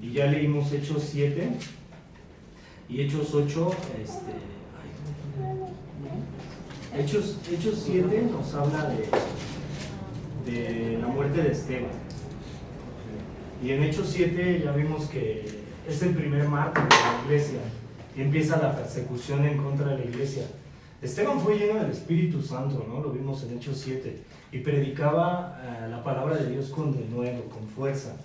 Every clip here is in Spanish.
y ya leímos Hechos 7 y Hechos 8. Hechos 7 nos habla de la muerte de Esteban. Y en Hechos 7 ya vimos que es el primer mártir de la iglesia y empieza la persecución en contra de la iglesia. Esteban fue lleno del Espíritu Santo, ¿no? Lo vimos en Hechos 7, y predicaba la palabra de Dios con denuedo, con fuerza.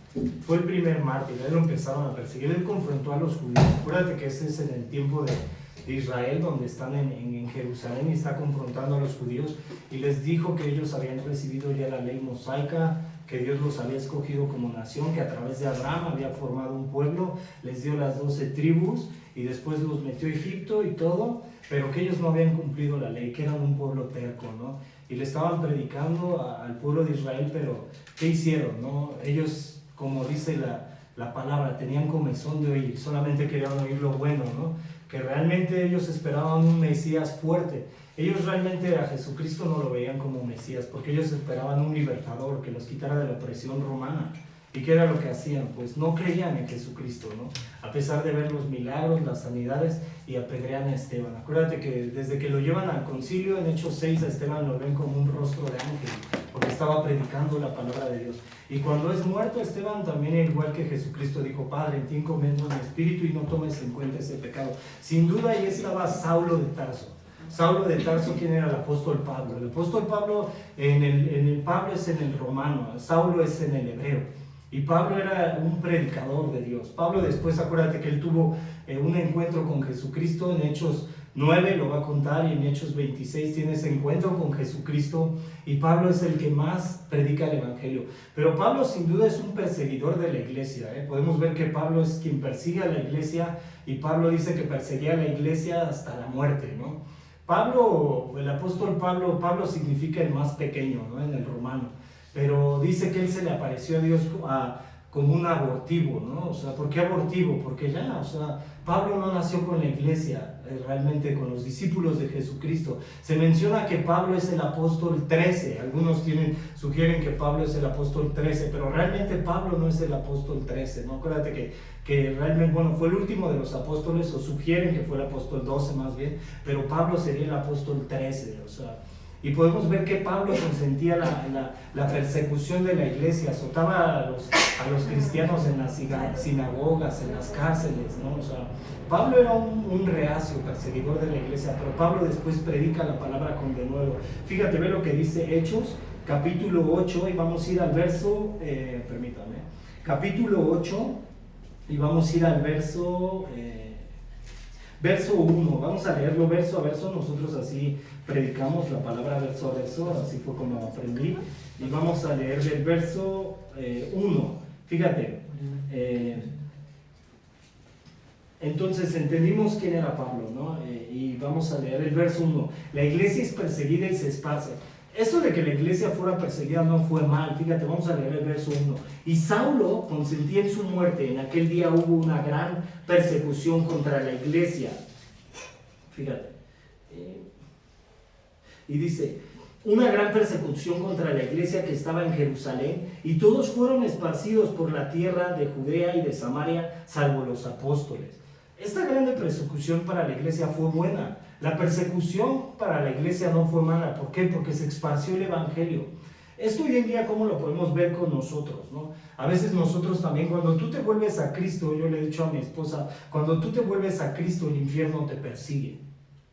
Fue el primer mártir, él lo empezaron a perseguir, él confrontó a los judíos. Acuérdate que ese es en el tiempo de Israel, donde están en Jerusalén, y está confrontando a los judíos, y les dijo que ellos habían recibido ya la ley mosaica, que Dios los había escogido como nación, que a través de Abraham había formado un pueblo, les dio las 12 tribus, y después los metió a Egipto y todo, pero que ellos no habían cumplido la ley, que eran un pueblo terco, ¿no? Y le estaban predicando al pueblo de Israel, pero ¿qué hicieron, no? Ellos, como dice la palabra, tenían comezón de oír, solamente querían oír lo bueno, ¿no? Que realmente ellos esperaban un Mesías fuerte. Ellos realmente a Jesucristo no lo veían como Mesías, porque ellos esperaban un libertador que los quitara de la opresión romana. ¿Y qué era lo que hacían? Pues no creían en Jesucristo, ¿no? A pesar de ver los milagros, las sanidades, y apedrean a Esteban. Acuérdate que desde que lo llevan al concilio, en Hechos 6, a Esteban lo ven como un rostro de ángel, porque estaba predicando la palabra de Dios. Y cuando es muerto, Esteban también, igual que Jesucristo, dijo: Padre, en ti encomiendo mi espíritu y no tomes en cuenta ese pecado. Sin duda ahí estaba Saulo de Tarso. Saulo de Tarso, ¿quién era? El apóstol Pablo. El apóstol Pablo, Pablo es en el romano, Saulo es en el hebreo. Y Pablo era un predicador de Dios. Pablo después, acuérdate que él tuvo un encuentro con Jesucristo. En Hechos 9 lo va a contar, y en Hechos 26 tiene ese encuentro con Jesucristo. Y Pablo es el que más predica el evangelio. Pero Pablo sin duda es un perseguidor de la iglesia. Podemos ver que Pablo es quien persigue a la iglesia, y Pablo dice que perseguía a la iglesia hasta la muerte, ¿no? Pablo, el apóstol Pablo significa el más pequeño, ¿no? En el romano. Pero dice que él se le apareció a Dios como un abortivo, ¿no? O sea, ¿por qué abortivo? Porque ya, o sea, Pablo no nació con la iglesia, realmente con los discípulos de Jesucristo. Se menciona que Pablo es el apóstol 13, algunos sugieren que Pablo es el apóstol 13, pero realmente Pablo no es el apóstol 13, ¿no? Acuérdate que realmente, bueno, fue el último de los apóstoles, o sugieren que fue el apóstol 12 más bien, pero Pablo sería el apóstol 13, o sea. Y podemos ver que Pablo consentía la persecución de la iglesia, azotaba a los cristianos en las sinagogas, en las cárceles, ¿no? O sea, Pablo era un reacio perseguidor de la iglesia, pero Pablo después predica la palabra con denuedo. Fíjate, ve lo que dice Hechos, capítulo 8, y vamos a ir al verso, capítulo 8, y vamos a ir al verso 1, vamos a leerlo verso a verso. Nosotros así predicamos la palabra verso a verso, así fue como aprendí, y vamos a leer el verso 1. Fíjate, entonces entendimos quién era Pablo, ¿no? Y vamos a leer el verso 1. La iglesia es perseguida y se esparce. Eso de que la iglesia fuera perseguida no fue mal. Fíjate, vamos a leer el verso 1. Y Saulo consentía en su muerte. En aquel día hubo una gran persecución contra la iglesia. Fíjate. Y dice: una gran persecución contra la iglesia que estaba en Jerusalén, y todos fueron esparcidos por la tierra de Judea y de Samaria, salvo los apóstoles. Esta grande persecución para la iglesia fue buena. La persecución para la iglesia no fue mala. ¿Por qué? Porque se esparció el evangelio. Esto hoy en día, ¿cómo lo podemos ver con nosotros, no? A veces nosotros también, cuando tú te vuelves a Cristo, yo le he dicho a mi esposa, cuando tú te vuelves a Cristo, el infierno te persigue.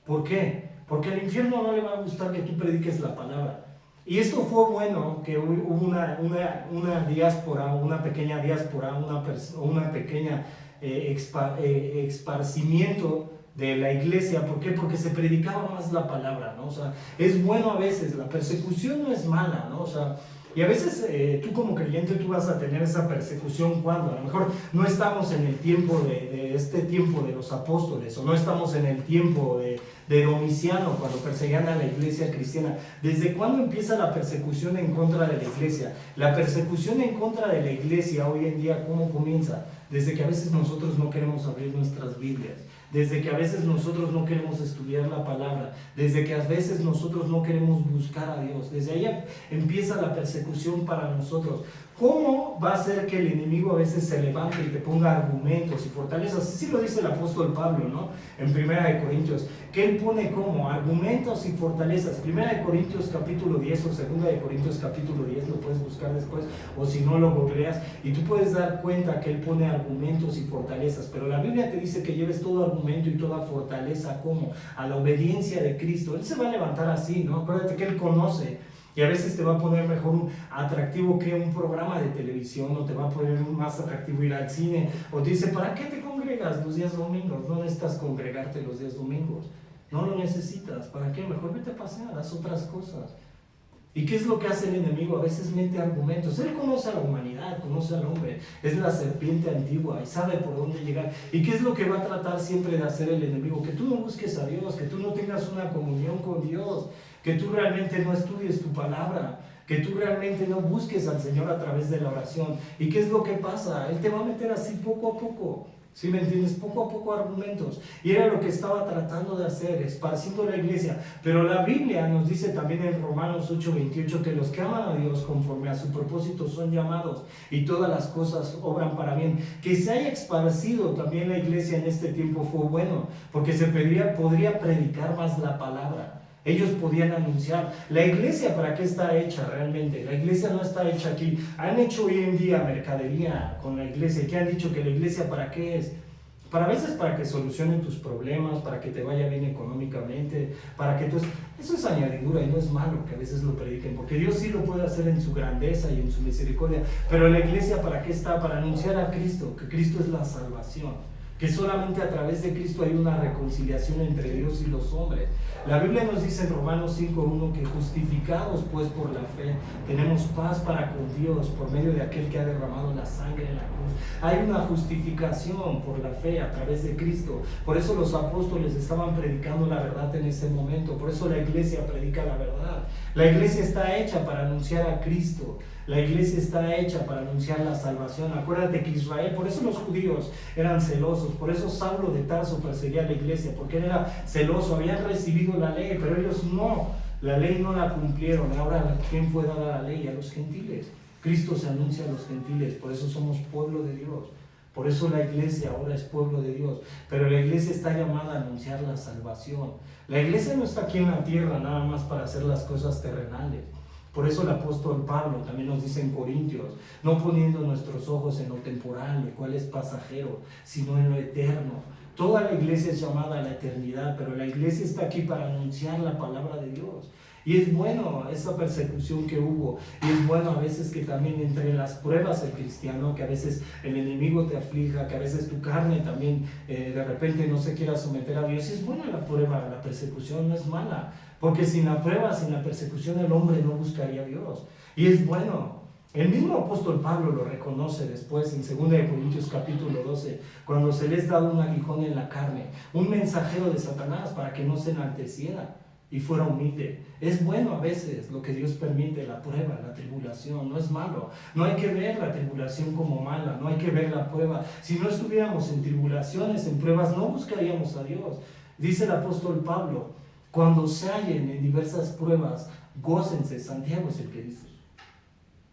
¿Por qué? Porque al infierno no le va a gustar que tú prediques la palabra. Y esto fue bueno, que hubo una diáspora, una pequeña diáspora, una pequeña esparcimiento de la iglesia. ¿Por qué? Porque se predicaba más la palabra, ¿no? O sea, es bueno a veces, la persecución no es mala, ¿no? O sea, y a veces tú como creyente tú vas a tener esa persecución cuando a lo mejor no estamos en el tiempo de este tiempo de los apóstoles, o no estamos en el tiempo de Domiciano, cuando perseguían a la iglesia cristiana. ¿Desde cuándo empieza la persecución en contra de la iglesia? La persecución en contra de la iglesia hoy en día, ¿cómo comienza? Desde que a veces nosotros no queremos abrir nuestras Biblias, desde que a veces nosotros no queremos estudiar la palabra, desde que a veces nosotros no queremos buscar a Dios. Desde ahí empieza la persecución para nosotros. ¿Cómo va a ser que el enemigo a veces se levante y te ponga argumentos y fortalezas? Así lo dice el apóstol Pablo, ¿no? En 1 Corintios, que él pone como argumentos y fortalezas. 1 Corintios capítulo 10 o 2 Corintios capítulo 10, lo puedes buscar después, o si no lo googleas, y tú puedes dar cuenta que él pone argumentos y fortalezas. Pero la Biblia te dice que lleves todo argumento y toda fortaleza como a la obediencia de Cristo. Él se va a levantar así, ¿no? Acuérdate que él conoce. Y a veces te va a poner mejor un atractivo que un programa de televisión, o te va a poner más atractivo ir al cine, o te dice, ¿para qué te congregas los días domingos? No necesitas congregarte los días domingos, no lo necesitas. ¿Para qué? Mejor vete a pasear, haz otras cosas. ¿Y qué es lo que hace el enemigo? A veces mete argumentos. Él conoce a la humanidad, conoce al hombre, es la serpiente antigua y sabe por dónde llegar. ¿Y qué es lo que va a tratar siempre de hacer el enemigo? Que tú no busques a Dios, que tú no tengas una comunión con Dios, que tú realmente no estudies tu palabra, que tú realmente no busques al Señor a través de la oración. ¿Y qué es lo que pasa? Él te va a meter así poco a poco. ¿Sí me entiendes? Poco a poco argumentos. Y era lo que estaba tratando de hacer, esparciendo la iglesia. Pero la Biblia nos dice también en Romanos 8:28 que los que aman a Dios conforme a su propósito son llamados y todas las cosas obran para bien. Que se haya esparcido también la iglesia en este tiempo fue bueno, porque se podría predicar más la palabra. Ellos podían anunciar. La iglesia, ¿para qué está hecha realmente? La iglesia no está hecha aquí. Han hecho hoy en día mercadería con la iglesia. ¿Qué han dicho? Que la iglesia ¿para qué es? Para veces para que solucionen tus problemas, para que te vaya bien económicamente, para que tú... Eso es añadidura y no es malo que a veces lo prediquen, porque Dios sí lo puede hacer en su grandeza y en su misericordia. Pero la iglesia ¿para qué está? Para anunciar a Cristo, que Cristo es la salvación, que solamente a través de Cristo hay una reconciliación entre Dios y los hombres. La Biblia nos dice en Romanos 5:1 que justificados pues por la fe tenemos paz para con Dios por medio de aquel que ha derramado la sangre en la cruz. Hay una justificación por la fe a través de Cristo. Por eso los apóstoles estaban predicando la verdad en ese momento. Por eso la iglesia predica la verdad. La iglesia está hecha para anunciar a Cristo. La iglesia está hecha para anunciar la salvación. Acuérdate que Israel, por eso los judíos eran celosos, por eso Saulo de Tarso perseguía a la iglesia, porque él era celoso, habían recibido la ley, pero ellos no, la ley no la cumplieron. Ahora, ¿quién fue dada la ley? A los gentiles. Cristo se anuncia a los gentiles, por eso somos pueblo de Dios. Por eso la iglesia ahora es pueblo de Dios, pero la iglesia está llamada a anunciar la salvación. La iglesia no está aquí en la tierra nada más para hacer las cosas terrenales. Por eso el apóstol Pablo también nos dice en Corintios, no poniendo nuestros ojos en lo temporal, el cual es pasajero, sino en lo eterno. Toda la iglesia es llamada a la eternidad, pero la iglesia está aquí para anunciar la palabra de Dios. Y es bueno esa persecución que hubo, y es bueno a veces que también entre las pruebas del cristiano, que a veces el enemigo te aflija, que a veces tu carne también de repente no se quiera someter a Dios. Y es buena la prueba, la persecución no es mala, porque sin la prueba, sin la persecución el hombre no buscaría a Dios. Y es bueno. El mismo apóstol Pablo lo reconoce después en 2 Corintios capítulo 12, cuando se les da un aguijón en la carne, un mensajero de Satanás para que no se enalteciera y fuera humilde. Es bueno a veces lo que Dios permite, la prueba, la tribulación, no es malo. No hay que ver la tribulación como mala, no hay que ver la prueba. Si no estuviéramos en tribulaciones, en pruebas, no buscaríamos a Dios. Dice el apóstol Pablo, cuando se hallen en diversas pruebas, gócense. Santiago es el que dice.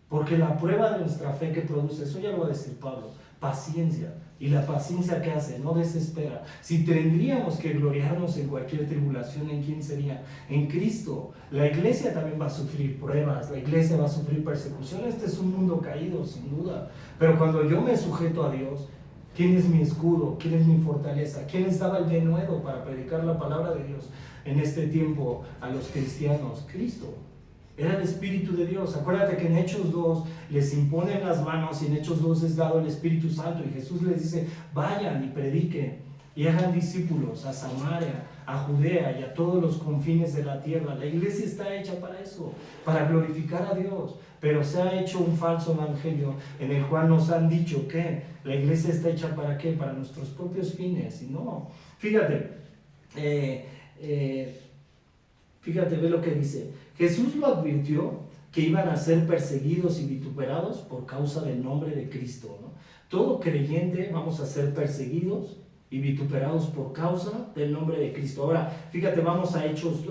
Porque la prueba de nuestra fe que produce, eso ya lo va a decir Pablo, paciencia. Y la paciencia que hace, no desespera. Si tendríamos que gloriarnos en cualquier tribulación, ¿en quién sería? En Cristo. La iglesia también va a sufrir pruebas, la iglesia va a sufrir persecución. Este es un mundo caído, sin duda. Pero cuando yo me sujeto a Dios, ¿quién es mi escudo? ¿Quién es mi fortaleza? ¿Quién les daba el denuedo para predicar la palabra de Dios en este tiempo a los cristianos? Cristo. Era el Espíritu de Dios. Acuérdate que en Hechos 2 les imponen las manos y en Hechos 2 es dado el Espíritu Santo y Jesús les dice, vayan y prediquen y hagan discípulos a Samaria, a Judea y a todos los confines de la tierra. La iglesia está hecha para eso, para glorificar a Dios, pero se ha hecho un falso evangelio en el cual nos han dicho que la iglesia está hecha para qué, para nuestros propios fines. Y no, fíjate, ve lo que dice. Jesús lo advirtió que iban a ser perseguidos y vituperados por causa del nombre de Cristo, ¿no? Todo creyente vamos a ser perseguidos y vituperados por causa del nombre de Cristo. Ahora, fíjate, vamos a Hechos,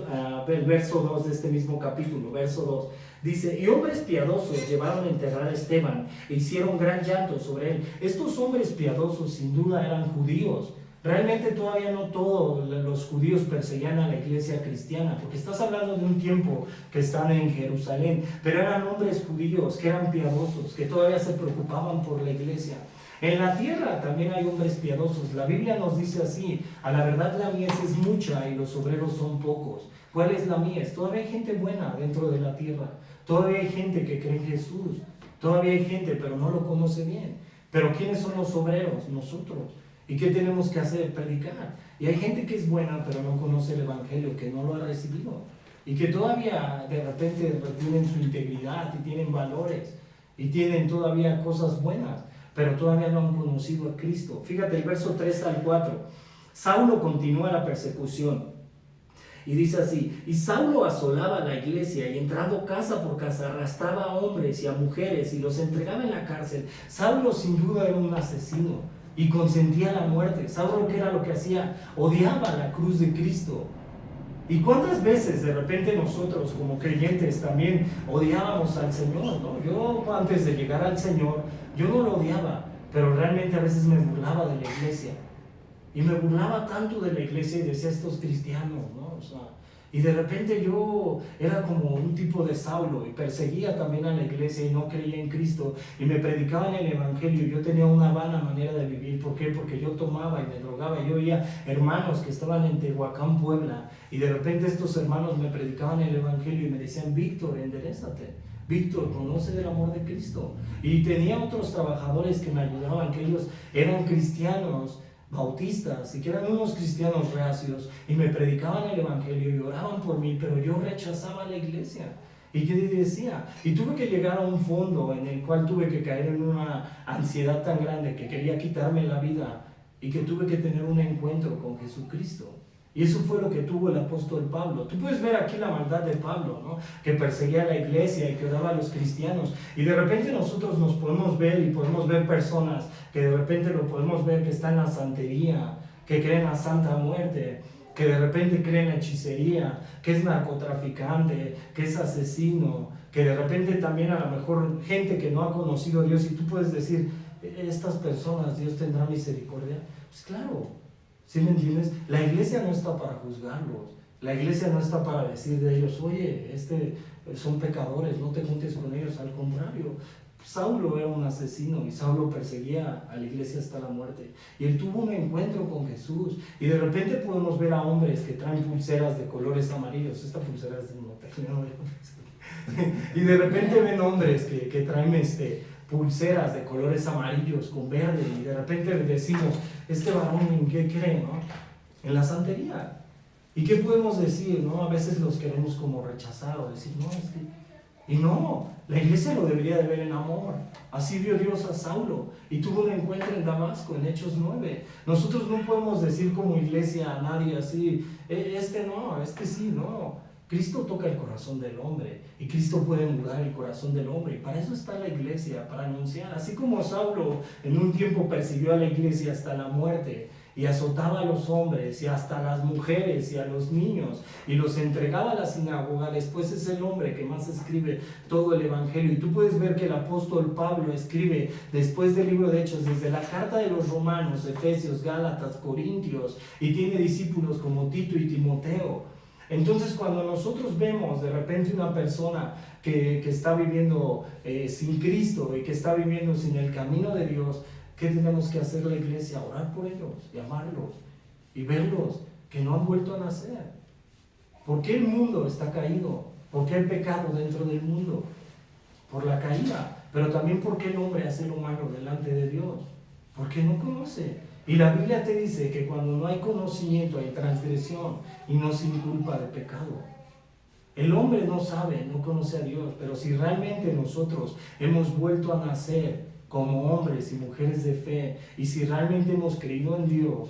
el verso 2 de este mismo capítulo, verso 2. Dice, y hombres piadosos llevaron a enterrar a Esteban e hicieron gran llanto sobre él. Estos hombres piadosos sin duda eran judíos. Realmente todavía no todos los judíos perseguían a la iglesia cristiana, porque estás hablando de un tiempo que están en Jerusalén, pero eran hombres judíos que eran piadosos, que todavía se preocupaban por la iglesia. En la tierra también hay hombres piadosos. La Biblia nos dice así, a la verdad la mies es mucha y los obreros son pocos. ¿Cuál es la mies? Todavía hay gente buena dentro de la tierra, todavía hay gente que cree en Jesús, todavía hay gente pero no lo conoce bien. Pero ¿quiénes son los obreros? Nosotros. ¿Y qué tenemos que hacer? Predicar. Y hay gente que es buena pero no conoce el evangelio, que no lo ha recibido y que todavía de repente retienen su integridad y tienen valores y tienen todavía cosas buenas, pero todavía no han conocido a Cristo. Fíjate el verso 3 al 4. Saulo continúa la persecución y dice así, y Saulo asolaba la iglesia y entrando casa por casa arrastraba a hombres y a mujeres y los entregaba en la cárcel. Saulo sin duda era un asesino y consentía la muerte. Saulo, ¿qué era lo que hacía? Odiaba la cruz de Cristo. ¿Y cuántas veces de repente nosotros como creyentes también odiábamos al Señor, ¿no? Yo antes de llegar al Señor, yo no lo odiaba, pero realmente a veces me burlaba de la iglesia. Y me burlaba tanto de la iglesia y decía estos cristianos, ¿no? O sea, y de repente yo era como un tipo de Saulo y perseguía también a la iglesia y no creía en Cristo y me predicaban el evangelio y yo tenía una vana manera de vivir. ¿Por qué? Porque yo tomaba y me drogaba. Yo veía hermanos que estaban en Tehuacán, Puebla, y de repente estos hermanos me predicaban el evangelio y me decían, Víctor, enderésate, Víctor, conoce del amor de Cristo. Y tenía otros trabajadores que me ayudaban, que ellos eran cristianos bautistas y que eran unos cristianos reacios y me predicaban el evangelio y oraban por mí, pero yo rechazaba la iglesia. Y yo decía, y tuve que llegar a un fondo en el cual tuve que caer en una ansiedad tan grande que quería quitarme la vida y que tuve que tener un encuentro con Jesucristo. Y eso fue lo que tuvo el apóstol Pablo. Tú puedes ver aquí la maldad de Pablo, ¿no? Que perseguía a la iglesia y que odiaba a los cristianos. Y de repente nosotros nos podemos ver y podemos ver personas que de repente lo podemos ver que están en la santería, que creen en la santa muerte, que de repente creen en la hechicería, que es narcotraficante, que es asesino, que de repente también a lo mejor gente que no ha conocido a Dios, y tú puedes decir, estas personas, Dios tendrá misericordia. Pues claro, ¿sí me entiendes? La iglesia no está para juzgarlos, la iglesia no está para decir de ellos, oye, son pecadores, no te juntes con ellos. Al contrario, Saulo era un asesino y Saulo perseguía a la iglesia hasta la muerte. Y él tuvo un encuentro con Jesús. Y de repente podemos ver a hombres que traen pulseras de colores amarillos. Esta pulsera es de un hotel, ¿no? Y de repente ven hombres que traen pulseras de colores amarillos con verde. Y de repente decimos, este varón, ¿en qué cree, no? En la santería. ¿Y qué podemos decir, no? A veces los queremos como rechazar o decir, no, es que... Y no, la iglesia lo debería de ver en amor. Así vio Dios a Saulo y tuvo un encuentro en Damasco, en Hechos 9. Nosotros no podemos decir como iglesia a nadie así, no, sí, no. Cristo toca el corazón del hombre y Cristo puede mudar el corazón del hombre. Y para eso está la iglesia, para anunciar. Así como Saulo en un tiempo persiguió a la iglesia hasta la muerte y azotaba a los hombres y hasta a las mujeres y a los niños y los entregaba a la sinagoga, después es el hombre que más escribe todo el evangelio. Y tú puedes ver que el apóstol Pablo escribe después del libro de Hechos, desde la carta de los Romanos, Efesios, Gálatas, Corintios, y tiene discípulos como Tito y Timoteo. Entonces cuando nosotros vemos de repente una persona que está viviendo sin Cristo y que está viviendo sin el camino de Dios, ¿qué tenemos que hacer la iglesia? Orar por ellos y amarlos y verlos que no han vuelto a nacer. ¿Por qué el mundo está caído? ¿Por qué hay pecado dentro del mundo? Por la caída, pero también por qué el hombre hace lo malo delante de Dios. Porque no conoce. Y la Biblia te dice que cuando no hay conocimiento hay transgresión y no sin culpa de pecado. El hombre no sabe, no conoce a Dios, pero si realmente nosotros hemos vuelto a nacer como hombres y mujeres de fe, y si realmente hemos creído en Dios,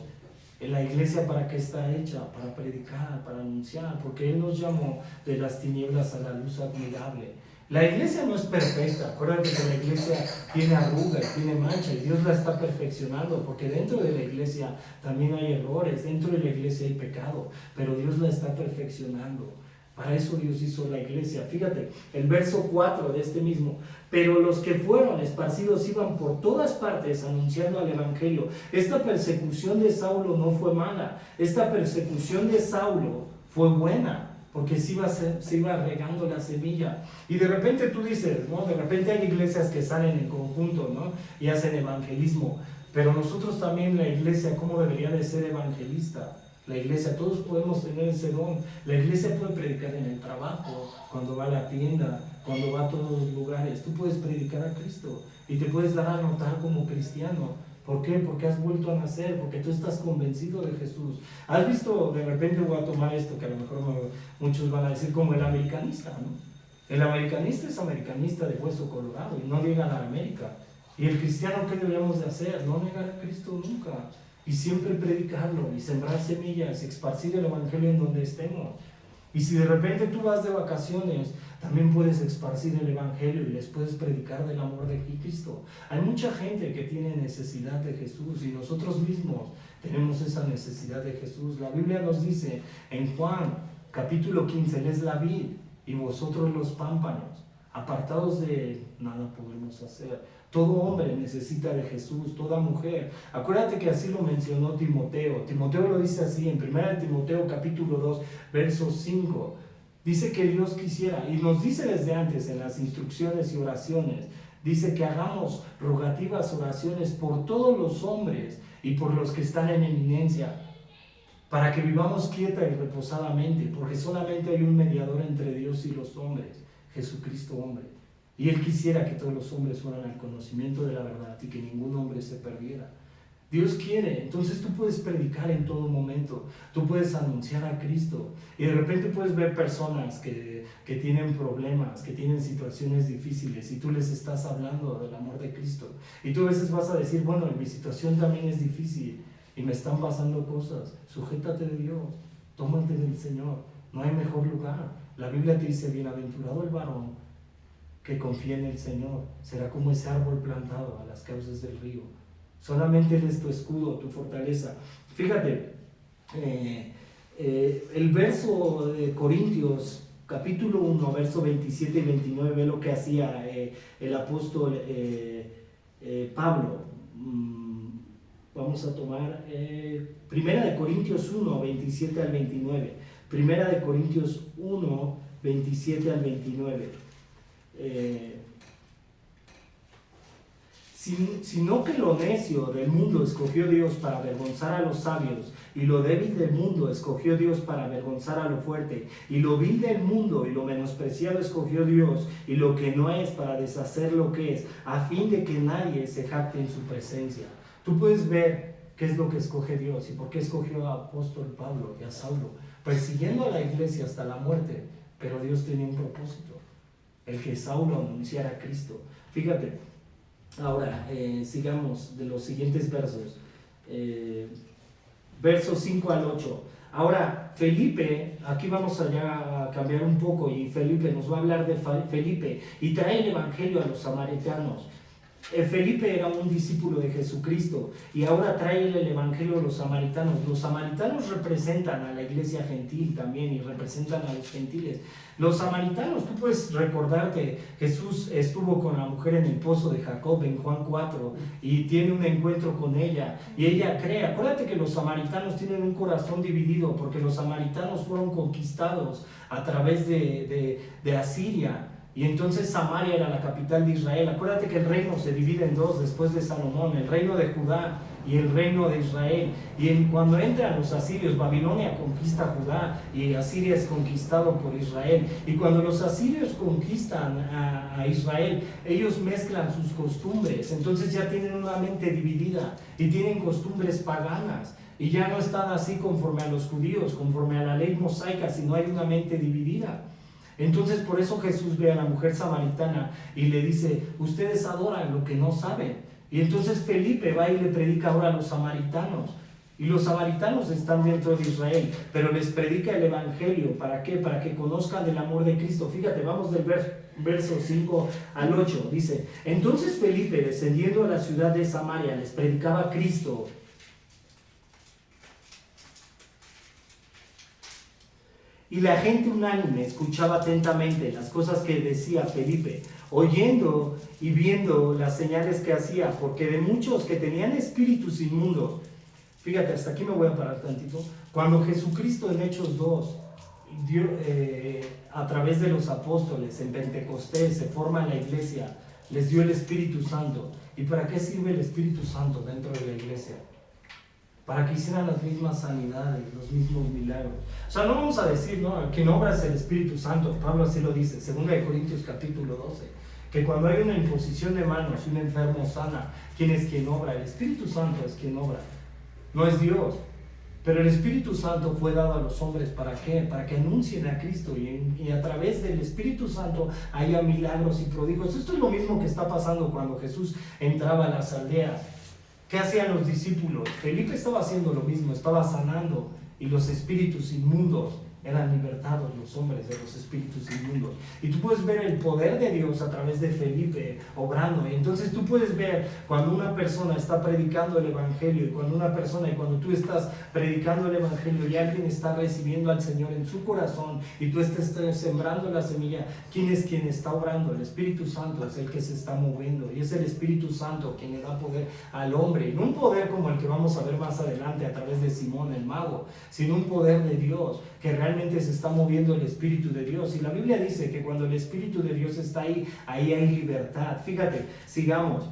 en la iglesia, ¿para qué está hecha? Para predicar, para anunciar, porque Él nos llamó de las tinieblas a la luz admirable. La iglesia no es perfecta. Acuérdate que la iglesia tiene arruga y tiene mancha y Dios la está perfeccionando, porque dentro de la iglesia también hay errores, dentro de la iglesia hay pecado, pero Dios la está perfeccionando. Para eso Dios hizo la iglesia. Fíjate, el verso 4 de este mismo. Pero los que fueron esparcidos iban por todas partes anunciando al evangelio. Esta persecución de Saulo no fue mala. Esta persecución de Saulo fue buena, porque se iba regando la semilla. Y de repente tú dices, ¿no? De repente hay iglesias que salen en conjunto, ¿no? Y hacen evangelismo. Pero nosotros también, la iglesia, ¿cómo debería de ser evangelista? La iglesia, todos podemos tener ese don. La iglesia puede predicar en el trabajo, cuando va a la tienda, cuando va a todos los lugares. Tú puedes predicar a Cristo y te puedes dar a notar como cristiano. ¿Por qué? Porque has vuelto a nacer, porque tú estás convencido de Jesús. ¿Has visto? De repente voy a tomar esto que a lo mejor muchos van a decir como el americanista, ¿no? El americanista es americanista de hueso colorado y no niega a la América. Y el cristiano, ¿qué deberíamos de hacer? No negar a Cristo nunca. Y siempre predicarlo y sembrar semillas, esparcir el evangelio en donde estemos. Y si de repente tú vas de vacaciones, también puedes esparcir el evangelio y les puedes predicar del amor de Cristo. Hay mucha gente que tiene necesidad de Jesús y nosotros mismos tenemos esa necesidad de Jesús. La Biblia nos dice en Juan capítulo 15, Él es la vid y vosotros los pámpanos. Apartados de Él, nada podemos hacer. Todo hombre necesita de Jesús, toda mujer. Acuérdate que así lo mencionó Timoteo. Timoteo lo dice así en 1 Timoteo capítulo 2, verso 5. Dice que Dios quisiera, y nos dice desde antes en las instrucciones y oraciones, dice que hagamos rogativas oraciones por todos los hombres y por los que están en eminencia, para que vivamos quieta y reposadamente, porque solamente hay un mediador entre Dios y los hombres, Jesucristo hombre. Y Él quisiera que todos los hombres fueran al conocimiento de la verdad y que ningún hombre se perdiera. Dios quiere, entonces tú puedes predicar en todo momento, tú puedes anunciar a Cristo y de repente puedes ver personas que tienen problemas, que tienen situaciones difíciles y tú les estás hablando del amor de Cristo y tú a veces vas a decir, bueno, mi situación también es difícil y me están pasando cosas, sujétate de Dios, tómate del Señor, no hay mejor lugar. La Biblia te dice, bienaventurado el varón que confía en el Señor, será como ese árbol plantado a las causas del río. Solamente Él es tu escudo, tu fortaleza. Fíjate, el verso de Corintios, capítulo 1, verso 27 y 29, ve lo que hacía el apóstol Pablo. Vamos a tomar Primera de Corintios 1, 27 al 29. Primera de Corintios 1, 27 al 29. Sino que lo necio del mundo escogió Dios para avergonzar a los sabios, y lo débil del mundo escogió Dios para avergonzar a lo fuerte, y lo vil del mundo y lo menospreciado escogió Dios, y lo que no es para deshacer lo que es, a fin de que nadie se jacte en su presencia. Tú puedes ver qué es lo que escoge Dios y por qué escogió a apóstol Pablo y a Saulo, persiguiendo a la iglesia hasta la muerte, pero Dios tenía un propósito, el que Saulo anunciara a Cristo. Fíjate, ahora sigamos de los siguientes versos, versos 5 al 8. Ahora Felipe, aquí vamos allá a cambiar un poco y Felipe nos va a hablar de Felipe y trae el evangelio a los samaritanos. Felipe era un discípulo de Jesucristo y ahora trae el evangelio a los samaritanos. Los samaritanos representan a la iglesia gentil también y representan a los gentiles. Los samaritanos, tú puedes recordar que Jesús estuvo con la mujer en el pozo de Jacob en Juan 4 y tiene un encuentro con ella y ella cree. Acuérdate que los samaritanos tienen un corazón dividido porque los samaritanos fueron conquistados a través de Asiria. Y entonces Samaria era la capital de Israel. Acuérdate que el reino se divide en dos después de Salomón, el reino de Judá y el reino de Israel. Y cuando entran los asirios, Babilonia conquista Judá y Asiria es conquistado por Israel. Y cuando los asirios conquistan a Israel, ellos mezclan sus costumbres. Entonces ya tienen una mente dividida y tienen costumbres paganas. Y ya no están así conforme a los judíos, conforme a la ley mosaica, sino hay una mente dividida. Entonces por eso Jesús ve a la mujer samaritana y le dice, ustedes adoran lo que no saben. Y entonces Felipe va y le predica ahora a los samaritanos. Y los samaritanos están dentro de Israel, pero les predica el evangelio. ¿Para qué? Para que conozcan el amor de Cristo. Fíjate, vamos del verso 5 al 8. Dice: entonces Felipe, descendiendo a la ciudad de Samaria, les predicaba a Cristo. Y la gente unánime escuchaba atentamente las cosas que decía Felipe, oyendo y viendo las señales que hacía, porque de muchos que tenían espíritus inmundos. Fíjate, hasta aquí me voy a parar tantito. Cuando Jesucristo en Hechos 2, a través de los apóstoles en Pentecostés, se forma la iglesia, les dio el Espíritu Santo. ¿Y para qué sirve el Espíritu Santo dentro de la iglesia? Para que hicieran las mismas sanidades, los mismos milagros. O sea, no vamos a decir, ¿no?, que no obra es el Espíritu Santo. Pablo así lo dice, 2 Corintios capítulo 12, que cuando hay una imposición de manos y un enfermo sana, ¿quién es quien obra? El Espíritu Santo es quien obra, no es Dios. Pero el Espíritu Santo fue dado a los hombres, ¿para qué? Para que anuncien a Cristo y a través del Espíritu Santo haya milagros y prodigios. Esto es lo mismo que está pasando cuando Jesús entraba a las aldeas. ¿Qué hacían los discípulos? Felipe estaba haciendo lo mismo, estaba sanando, y los espíritus inmundos eran libertados, los hombres de los espíritus inmundos. Y tú puedes ver el poder de Dios a través de Felipe obrando. Y entonces tú puedes ver cuando una persona está predicando el evangelio, y cuando tú estás predicando el evangelio y alguien está recibiendo al Señor en su corazón y tú estás sembrando la semilla, ¿quién es quien está obrando? El Espíritu Santo es el que se está moviendo, y es el Espíritu Santo quien le da poder al hombre. Y no un poder como el que vamos a ver más adelante a través de Simón el mago, sino un poder de Dios, que realmente se está moviendo el Espíritu de Dios. Y la Biblia dice que cuando el Espíritu de Dios está ahí, ahí hay libertad. Fíjate, sigamos.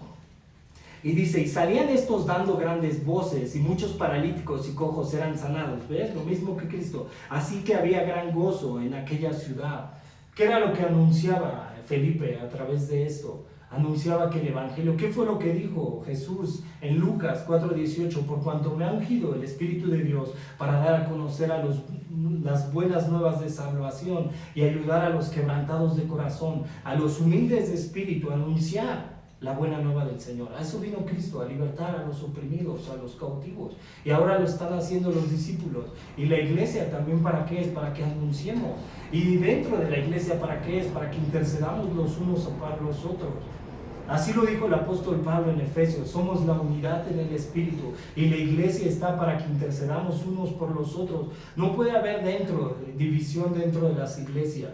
Y dice: y salían estos dando grandes voces, y muchos paralíticos y cojos eran sanados. ¿Ves? Lo mismo que Cristo. Así que había gran gozo en aquella ciudad. ¿Qué era lo que anunciaba Felipe a través de esto? Anunciaba que el evangelio, ¿qué fue lo que dijo Jesús en Lucas 4:18? Por cuanto me ha ungido el Espíritu de Dios para dar a conocer a las buenas nuevas de salvación y ayudar a los quebrantados de corazón, a los humildes de espíritu, a anunciar la buena nueva del Señor. A eso vino Cristo, a libertar a los oprimidos, a los cautivos. Y ahora lo están haciendo los discípulos. Y la iglesia también, ¿para qué es? Para que anunciemos. Y dentro de la iglesia, ¿para qué es? Para que intercedamos los unos para los otros. Así lo dijo el apóstol Pablo en Efesios: somos la unidad en el Espíritu, y la iglesia está para que intercedamos unos por los otros. No puede haber división dentro de las iglesias.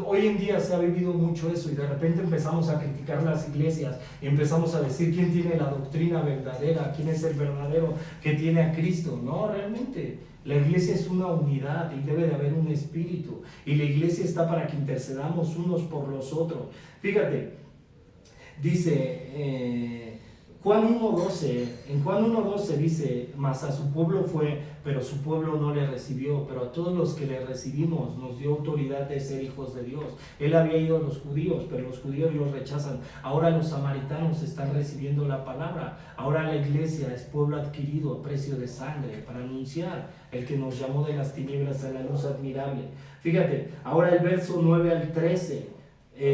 Hoy en día se ha vivido mucho eso, y de repente empezamos a criticar las iglesias y empezamos a decir quién tiene la doctrina verdadera, quién es el verdadero que tiene a Cristo. No, realmente la iglesia es una unidad y debe de haber un espíritu, y la iglesia está para que intercedamos unos por los otros. Fíjate, dice Juan 1:12, en Juan 1:12 dice: mas a su pueblo fue, pero su pueblo no le recibió, pero a todos los que le recibimos nos dio autoridad de ser hijos de Dios. Él había ido a los judíos, pero los judíos los rechazan. Ahora los samaritanos están recibiendo la palabra. Ahora la iglesia es pueblo adquirido a precio de sangre para anunciar el que nos llamó de las tinieblas a la luz admirable. Fíjate, ahora el verso 9 al 13,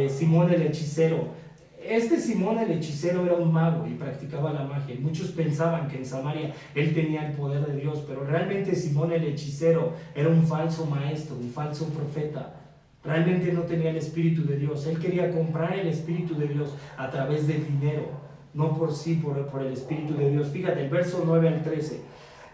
Simón el hechicero. Este Simón el hechicero era un mago y practicaba la magia. Muchos pensaban que en Samaria él tenía el poder de Dios, pero realmente Simón el hechicero era un falso maestro, un falso profeta. Realmente no tenía el Espíritu de Dios. Él quería comprar el Espíritu de Dios a través del dinero, no por sí, por el Espíritu de Dios. Fíjate, el verso 9 al 13.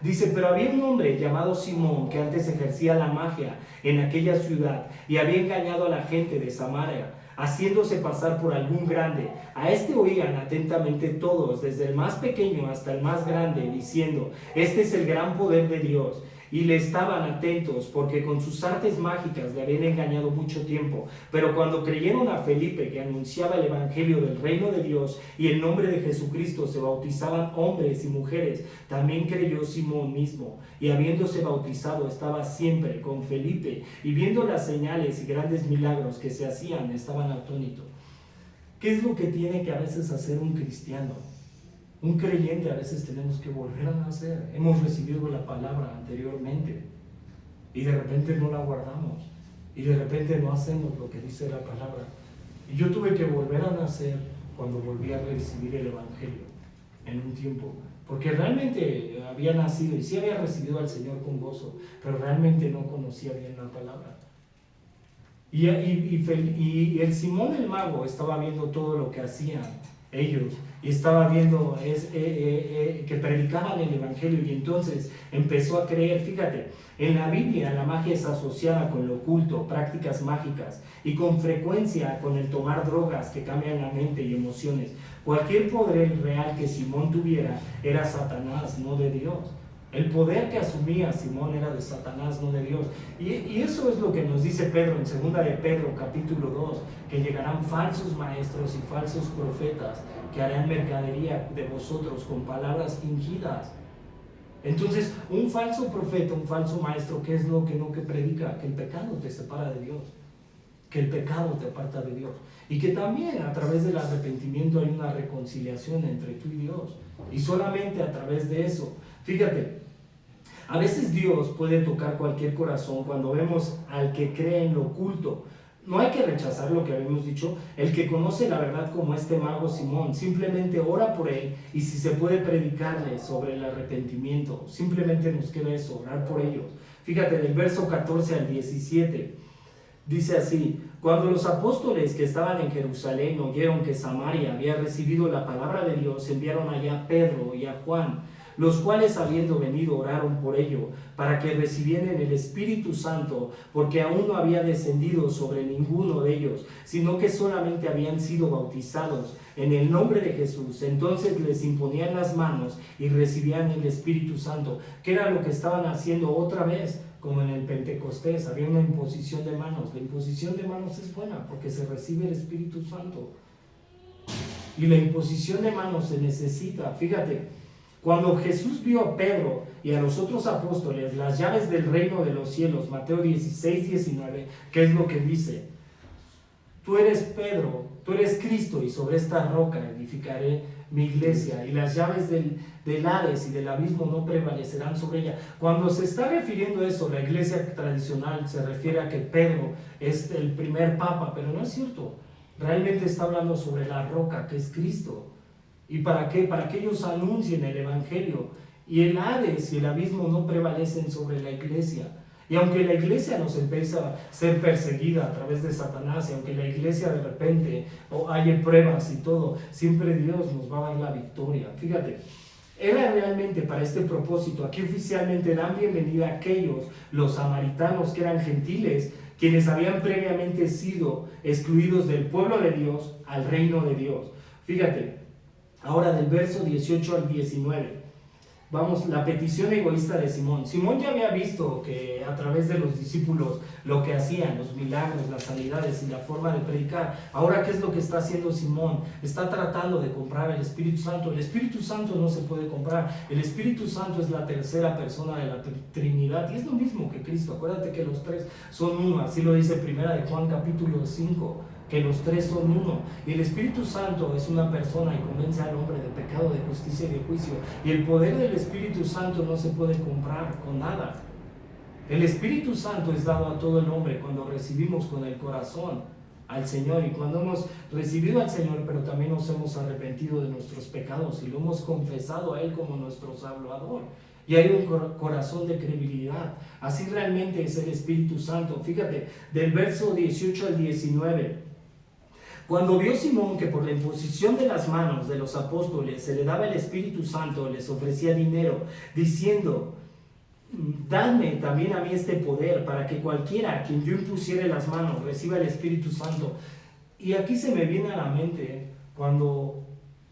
Dice: pero había un hombre llamado Simón que antes ejercía la magia en aquella ciudad y había engañado a la gente de Samaria, haciéndose pasar por algún grande. A este oían atentamente todos, desde el más pequeño hasta el más grande, diciendo: este es el gran poder de Dios. Y le estaban atentos, porque con sus artes mágicas le habían engañado mucho tiempo. Pero cuando creyeron a Felipe, que anunciaba el evangelio del reino de Dios y el nombre de Jesucristo, se bautizaban hombres y mujeres. También creyó Simón mismo, y habiéndose bautizado estaba siempre con Felipe, y viendo las señales y grandes milagros que se hacían, estaban atónitos. ¿Qué es lo que tiene que a veces hacer un cristiano? Un creyente a veces tenemos que volver a nacer. Hemos recibido la palabra anteriormente y de repente no la guardamos, y de repente no hacemos lo que dice la palabra. Y yo tuve que volver a nacer cuando volví a recibir el evangelio en un tiempo, porque realmente había nacido y sí había recibido al Señor con gozo, pero realmente no conocía bien la palabra. Y el Simón el mago estaba viendo todo lo que hacían ellos y estaba viendo que predicaban el Evangelio, y entonces empezó a creer. Fíjate, en la Biblia la magia es asociada con lo oculto, prácticas mágicas, y con frecuencia con el tomar drogas que cambian la mente y emociones. Cualquier poder real que Simón tuviera era Satanás, no de Dios. El poder que asumía Simón era de Satanás, no de Dios. Y eso es lo que nos dice Pedro en 2 de Pedro, capítulo 2, que llegarán falsos maestros y falsos profetas que harán mercadería de vosotros con palabras fingidas. Entonces, un falso profeta, un falso maestro, ¿qué es lo que predica? Que el pecado te separa de Dios, que el pecado te aparta de Dios, y que también a través del arrepentimiento hay una reconciliación entre tú y Dios, y solamente a través de eso. Fíjate, a veces Dios puede tocar cualquier corazón cuando vemos al que cree en lo oculto. No hay que rechazar lo que habíamos dicho. El que conoce la verdad, como este mago Simón, simplemente ora por él, y si se puede predicarle sobre el arrepentimiento, simplemente nos queda eso, orar por ellos. Fíjate, del verso 14 al 17, dice así: cuando los apóstoles que estaban en Jerusalén oyeron que Samaria había recibido la palabra de Dios, enviaron allá a Pedro y a Juan, los cuales, habiendo venido, oraron por ello, para que recibieran el Espíritu Santo, porque aún no había descendido sobre ninguno de ellos, sino que solamente habían sido bautizados en el nombre de Jesús. Entonces les imponían las manos y recibían el Espíritu Santo, que era lo que estaban haciendo otra vez, como en el Pentecostés. Había una imposición de manos. La imposición de manos es buena porque se recibe el Espíritu Santo, y la imposición de manos se necesita. Fíjate, cuando Jesús vio a Pedro y a los otros apóstoles las llaves del reino de los cielos, Mateo 16, 19, ¿qué es lo que dice? Tú eres Pedro, tú eres Cristo, y sobre esta roca edificaré mi iglesia, y las llaves del Hades y del abismo no prevalecerán sobre ella. Cuando se está refiriendo a eso, la iglesia tradicional se refiere a que Pedro es el primer papa, pero no es cierto. Realmente está hablando sobre la roca, que es Cristo. ¿Y para qué? Para que ellos anuncien el Evangelio. Y el Hades y el abismo no prevalecen sobre la iglesia. Y aunque la iglesia nos empieza a ser perseguida a través de Satanás, y aunque la iglesia de repente haya pruebas y todo, siempre Dios nos va a dar la victoria. Fíjate, era realmente para este propósito. Aquí oficialmente dan bienvenida a aquellos, los samaritanos, que eran gentiles, quienes habían previamente sido excluidos del pueblo de Dios al reino de Dios. Fíjate, ahora del verso 18 al 19, vamos, la petición egoísta de Simón. Simón ya había visto que a través de los discípulos lo que hacían, los milagros, las sanidades y la forma de predicar. Ahora, ¿qué es lo que está haciendo Simón? Está tratando de comprar el Espíritu Santo. El Espíritu Santo no se puede comprar. El Espíritu Santo es la tercera persona de la Trinidad, y es lo mismo que Cristo. Acuérdate que los tres son uno, así lo dice 1 de Juan capítulo 5. Que los tres son uno, y el Espíritu Santo es una persona y convence al hombre de pecado, de justicia y de juicio. Y el poder del Espíritu Santo no se puede comprar con nada. El Espíritu Santo es dado a todo el hombre cuando recibimos con el corazón al Señor, y cuando hemos recibido al Señor, pero también nos hemos arrepentido de nuestros pecados y lo hemos confesado a Él como nuestro Salvador. Y hay un corazón de credibilidad. Así realmente es el Espíritu Santo. Fíjate, del verso 18 al 19. Cuando vio Simón que por la imposición de las manos de los apóstoles se le daba el Espíritu Santo, les ofrecía dinero, diciendo: dadme también a mí este poder, para que cualquiera a quien yo impusiere las manos reciba el Espíritu Santo. Y aquí se me viene a la mente cuando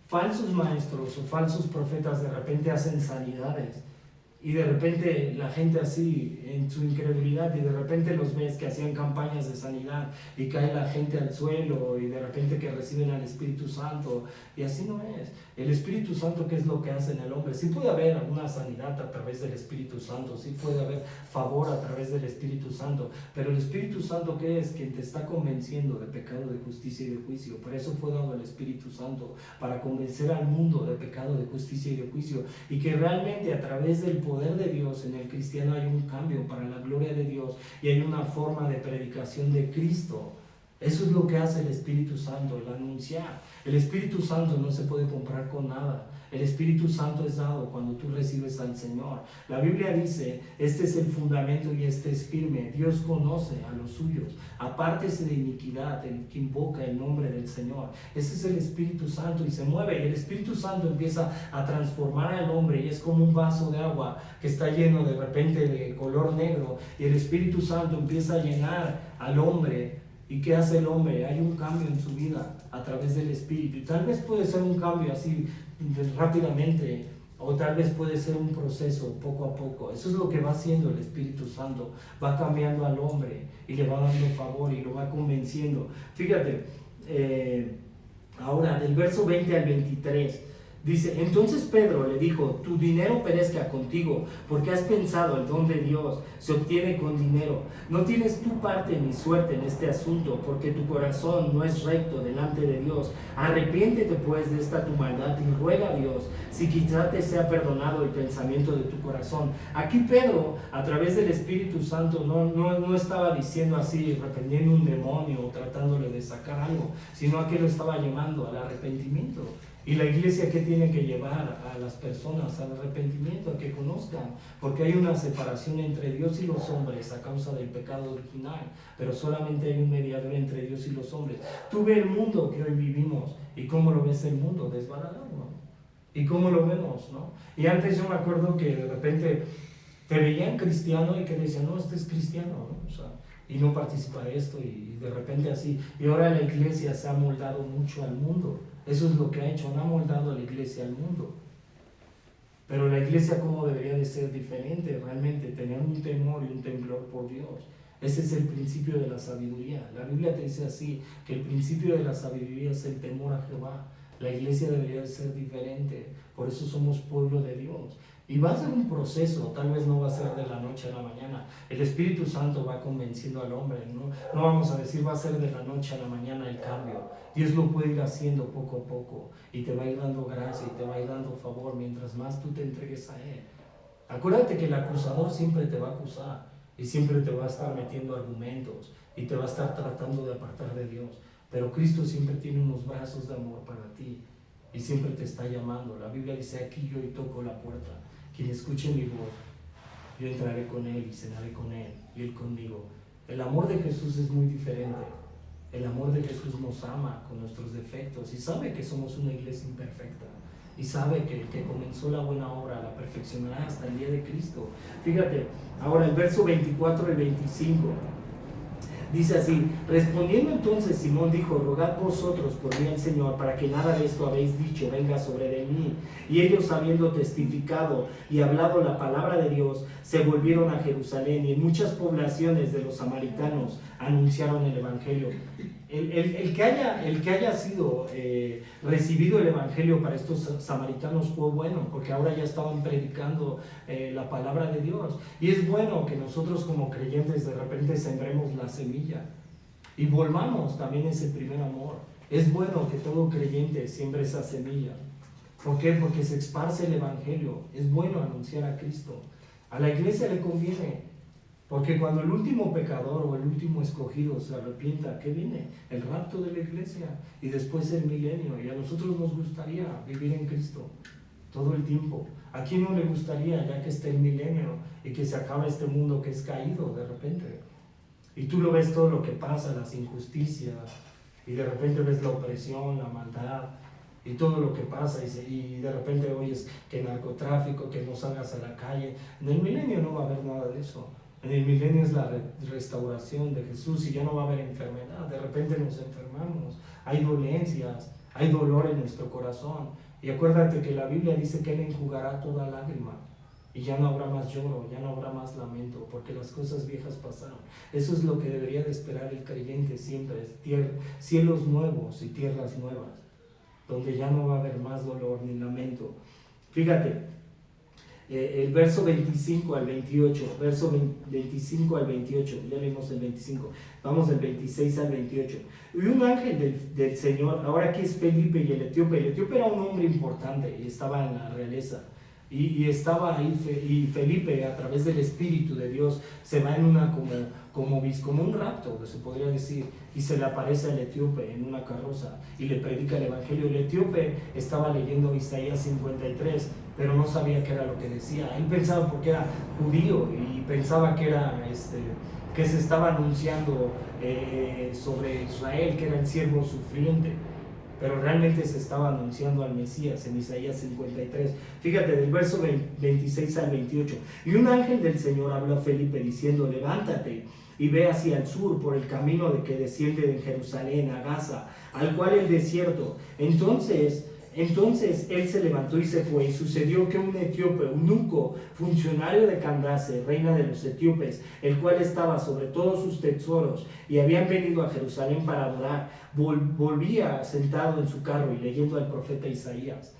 falsos maestros o falsos profetas de repente hacen sanidades, y de repente la gente así en su incredulidad, y de repente los ves que hacían campañas de sanidad y cae la gente al suelo, y de repente que reciben al Espíritu Santo, y así no es. El Espíritu Santo, ¿qué es lo que hace en el hombre? Sí puede haber alguna sanidad a través del Espíritu Santo, sí puede haber favor a través del Espíritu Santo, pero el Espíritu Santo, ¿qué es? Quien te está convenciendo de pecado, de justicia y de juicio. Por eso fue dado el Espíritu Santo, para convencer al mundo de pecado, de justicia y de juicio, y que realmente a través del poder de Dios en el cristiano hay un cambio para la gloria de Dios, y hay una forma de predicación de Cristo Eso es lo que hace el Espíritu Santo, el anunciar. El Espíritu Santo no se puede comprar con nada. El Espíritu Santo es dado cuando tú recibes al Señor. La Biblia dice, este es el fundamento y este es firme. Dios conoce a los suyos. Apártese de iniquidad el que invoca el nombre del Señor. Ese es el Espíritu Santo y se mueve. Y el Espíritu Santo empieza a transformar al hombre y es como un vaso de agua que está lleno de repente de color negro. Y el Espíritu Santo empieza a llenar al hombre. ¿Y qué hace el hombre? Hay un cambio en su vida a través del Espíritu. Y tal vez puede ser un cambio así rápidamente, o tal vez puede ser un proceso poco a poco. Eso es lo que va haciendo el Espíritu Santo. Va cambiando al hombre y le va dando favor y lo va convenciendo. Fíjate, ahora del verso 20 al 23. Dice, entonces Pedro le dijo, tu dinero perezca contigo, porque has pensado el don de Dios se obtiene con dinero. No tienes tu parte ni suerte en este asunto, porque tu corazón no es recto delante de Dios. Arrepiéntete pues de esta tu maldad y ruega a Dios, si quizá te sea perdonado el pensamiento de tu corazón. Aquí Pedro, a través del Espíritu Santo, no estaba diciendo así, reprendiendo un demonio o tratándole de sacar algo, sino a que lo estaba llamando al arrepentimiento. Y la iglesia, ¿qué tiene que llevar a las personas? Al arrepentimiento, a que conozcan, porque hay una separación entre Dios y los hombres a causa del pecado original, pero solamente hay un mediador entre Dios y los hombres. Tú ves el mundo que hoy vivimos, y cómo lo ves el mundo, desbaratado, ¿no? Y cómo lo vemos, ¿no? Y antes yo me acuerdo que de repente te veían cristiano y que decían, no, este es cristiano, ¿no? O sea, y no participa de esto, y de repente así. Y ahora la iglesia se ha moldado mucho al mundo. Eso es lo que ha hecho, no ha moldado a la iglesia al mundo. Pero la iglesia, ¿cómo debería de ser diferente? Realmente tener un temor y un temblor por Dios. Ese es el principio de la sabiduría. La Biblia te dice así, que el principio de la sabiduría es el temor a Jehová. La iglesia debería de ser diferente, por eso somos pueblo de Dios. Y va a ser un proceso, tal vez no va a ser de la noche a la mañana. El Espíritu Santo va convenciendo al hombre, no vamos a decir va a ser de la noche a la mañana el cambio. Dios lo puede ir haciendo poco a poco y te va a ir dando gracia y te va a ir dando favor mientras más tú te entregues a Él. Acuérdate que el acusador siempre te va a acusar y siempre te va a estar metiendo argumentos y te va a estar tratando de apartar de Dios. Pero Cristo siempre tiene unos brazos de amor para ti y siempre te está llamando. La Biblia dice, aquí yo y toco la puerta. Quien escuche mi voz, yo entraré con Él y cenaré con Él y Él conmigo. El amor de Jesús es muy diferente. El amor de Jesús nos ama con nuestros defectos y sabe que somos una iglesia imperfecta. Y sabe que el que comenzó la buena obra la perfeccionará hasta el día de Cristo. Fíjate, ahora el verso 24 y 25. Dice así, respondiendo entonces Simón dijo, rogad vosotros por mí al Señor, para que nada de esto habéis dicho venga sobre de mí. Y ellos, habiendo testificado y hablado la palabra de Dios, se volvieron a Jerusalén, y en muchas poblaciones de los samaritanos anunciaron el Evangelio. El que haya sido recibido el Evangelio para estos samaritanos fue bueno, porque ahora ya estaban predicando la palabra de Dios. Y es bueno que nosotros como creyentes de repente sembremos la semilla y volvamos también ese primer amor. Es bueno que todo creyente siembre esa semilla. ¿Por qué? Porque se esparce el Evangelio. Es bueno anunciar a Cristo. A la iglesia le conviene. Porque cuando el último pecador o el último escogido se arrepienta, ¿qué viene? El rapto de la iglesia y después el milenio. Y a nosotros nos gustaría vivir en Cristo todo el tiempo. ¿A quién no le gustaría ya que esté el milenio y que se acabe este mundo que es caído de repente? Y tú lo ves todo lo que pasa, las injusticias, y de repente ves la opresión, la maldad, y todo lo que pasa, y de repente oyes que narcotráfico, que no salgas a la calle. En el milenio no va a haber nada de eso. En el milenio es la restauración de Jesús y ya no va a haber enfermedad. De repente nos enfermamos, hay dolencias, hay dolor en nuestro corazón. Y acuérdate que la Biblia dice que Él enjugará toda lágrima y ya no habrá más lloro, ya no habrá más lamento, porque las cosas viejas pasaron. Eso es lo que debería de esperar el creyente siempre, cielos nuevos y tierras nuevas, donde ya no va a haber más dolor ni lamento. Fíjate. El verso 25 al 28, verso 25 al 28, ya leímos el 25, vamos del 26 al 28. Y un ángel del Señor, ahora aquí es Felipe y el etíope era un hombre importante y estaba en la realeza, Y estaba ahí, y Felipe, a través del Espíritu de Dios, se va en una como un rapto, se podría decir, y se le aparece al etíope en una carroza y le predica el Evangelio. El etíope estaba leyendo Isaías 53, pero no sabía qué era lo que decía. Él pensaba porque era judío y pensaba que era que se estaba anunciando sobre Israel, que era el siervo sufriente, pero realmente se estaba anunciando al Mesías en Isaías 53. Fíjate, del verso 26 al 28. Y un ángel del Señor habló a Felipe diciendo: levántate y ve hacia el sur por el camino de que desciende de Jerusalén a Gaza, al cual el desierto. Entonces él se levantó y se fue, y sucedió que un etíope, eunuco, funcionario de Candace, reina de los etíopes, el cual estaba sobre todos sus tesoros, y habían venido a Jerusalén para adorar, volvía sentado en su carro y leyendo al profeta Isaías.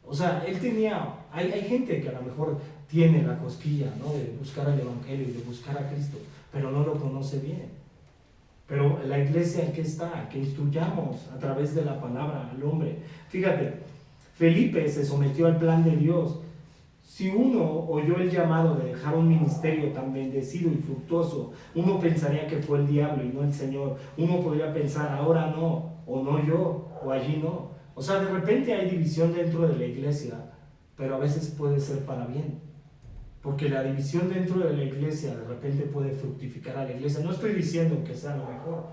O sea, él tenía, hay gente que a lo mejor tiene la cosquilla, ¿no?, de buscar el Evangelio y de buscar a Cristo, pero no lo conoce bien. Pero la iglesia, ¿en qué está? Que instruyamos a través de la palabra al hombre. Fíjate, Felipe se sometió al plan de Dios. Si uno oyó el llamado de dejar un ministerio tan bendecido y fructuoso, uno pensaría que fue el diablo y no el Señor. Uno podría pensar, ahora no, o no yo, o allí no. O sea, de repente hay división dentro de la iglesia, pero a veces puede ser para bien. Porque la división dentro de la iglesia de repente puede fructificar a la iglesia. No estoy diciendo que sea lo mejor,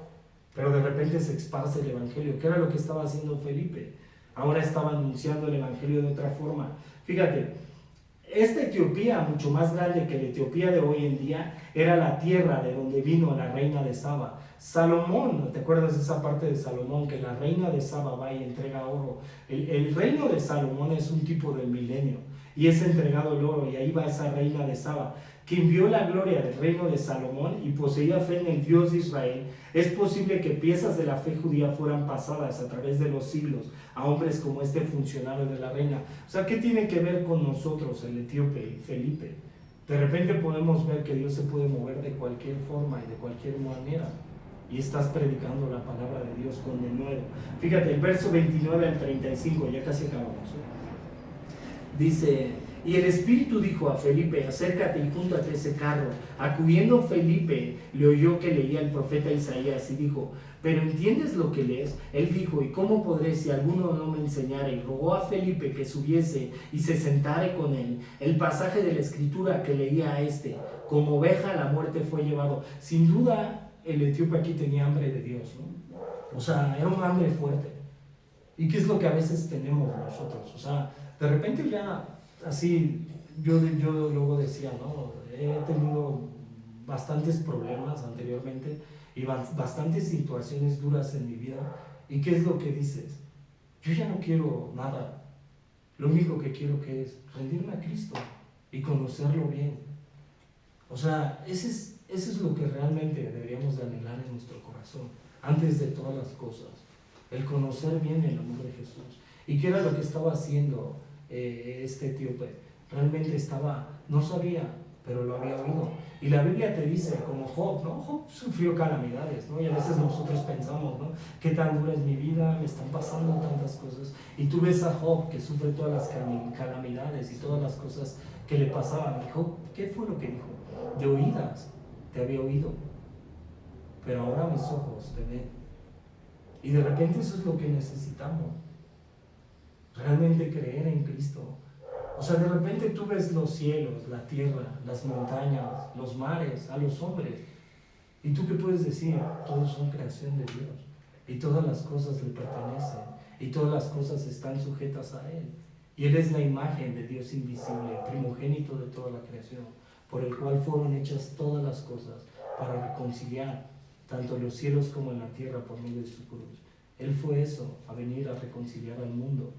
pero de repente se esparce el evangelio, que era lo que estaba haciendo Felipe. Ahora estaba anunciando el evangelio de otra forma. Fíjate, esta Etiopía, mucho más grande que la Etiopía de hoy en día, era la tierra de donde vino la reina de Saba. Salomón, ¿te acuerdas de esa parte de Salomón? Que la reina de Saba va y entrega oro. El reino de Salomón es un tipo del milenio, y es entregado el oro, y ahí va esa reina de Saba, quien vio la gloria del reino de Salomón y poseía fe en el Dios de Israel. Es posible que piezas de la fe judía fueran pasadas a través de los siglos a hombres como este funcionario de la reina. O sea, ¿qué tiene que ver con nosotros el etíope y Felipe? De repente podemos ver que Dios se puede mover de cualquier forma y de cualquier manera, y estás predicando la palabra de Dios con denuedo. Fíjate, el verso 29 al 35, ya casi acabamos, Dice: y el Espíritu dijo a Felipe: acércate y júntate ese carro. Acudiendo Felipe, le oyó que leía el profeta Isaías y dijo: ¿pero entiendes lo que lees? Él dijo: ¿y cómo podré si alguno no me enseñara? Y rogó a Felipe que subiese y se sentare con él. El pasaje de la Escritura que leía como oveja a la muerte fue llevado. Sin duda, el etíope aquí tenía hambre de Dios, ¿no? O sea, era un hambre fuerte. ¿Y qué es lo que a veces tenemos nosotros? O sea, de repente ya, así, yo luego decía, ¿no? He tenido bastantes problemas anteriormente y bastantes situaciones duras en mi vida. ¿Y qué es lo que dices? Yo ya no quiero nada. Lo único que quiero que es rendirme a Cristo y conocerlo bien. O sea, eso es lo que realmente deberíamos de anhelar en nuestro corazón, antes de todas las cosas. El conocer bien el amor de Jesús. ¿Y qué era lo que estaba haciendo este etíope? Realmente no sabía, pero lo había oído. Y la Biblia te dice, como Job, ¿no? Job sufrió calamidades, ¿no? Y a veces nosotros pensamos, ¿no? ¿Qué tan dura es mi vida? Me están pasando tantas cosas. Y tú ves a Job, que sufre todas las calamidades y todas las cosas que le pasaban. Y Job, ¿qué fue lo que dijo? De oídas te había oído, pero ahora mis ojos te ven. Y de repente eso es lo que necesitamos. Realmente creer en Cristo. O sea, de repente tú ves los cielos, la tierra, las montañas, los mares, a los hombres. ¿Y tú qué puedes decir? Todos son creación de Dios. Y todas las cosas le pertenecen. Y todas las cosas están sujetas a Él. Y Él es la imagen de Dios invisible, primogénito de toda la creación, por el cual fueron hechas todas las cosas para reconciliar tanto los cielos como en la tierra por medio de su cruz. Él fue eso, a venir a reconciliar al mundo.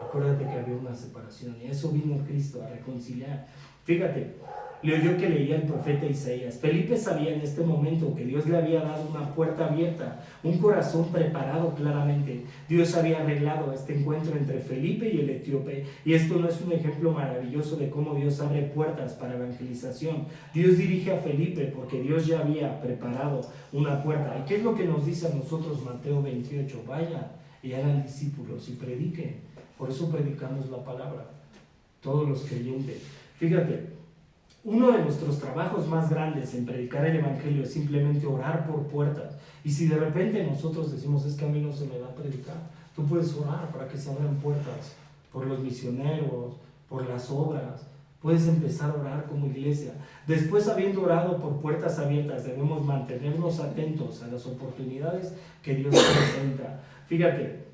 Acuérdate que había una separación y eso vino Cristo a reconciliar. Fíjate, le oyó que leía el profeta Isaías. Felipe sabía en este momento que Dios le había dado una puerta abierta, un corazón preparado claramente. Dios había arreglado este encuentro entre Felipe y el etíope, y esto no es un ejemplo maravilloso de cómo Dios abre puertas para evangelización. Dios dirige a Felipe porque Dios ya había preparado una puerta. ¿Y qué es lo que nos dice a nosotros Mateo 28? Vayan y hagan discípulos y prediquen. Por eso predicamos la palabra. todos los creyentes. Fíjate, uno de nuestros trabajos más grandes en predicar el Evangelio es simplemente orar por puertas. Y si de repente nosotros decimos, es que a mí no se me da a predicar, tú puedes orar para que se abran puertas por los misioneros, por las obras. Puedes empezar a orar como iglesia. Después, habiendo orado por puertas abiertas, debemos mantenernos atentos a las oportunidades que Dios presenta. Fíjate,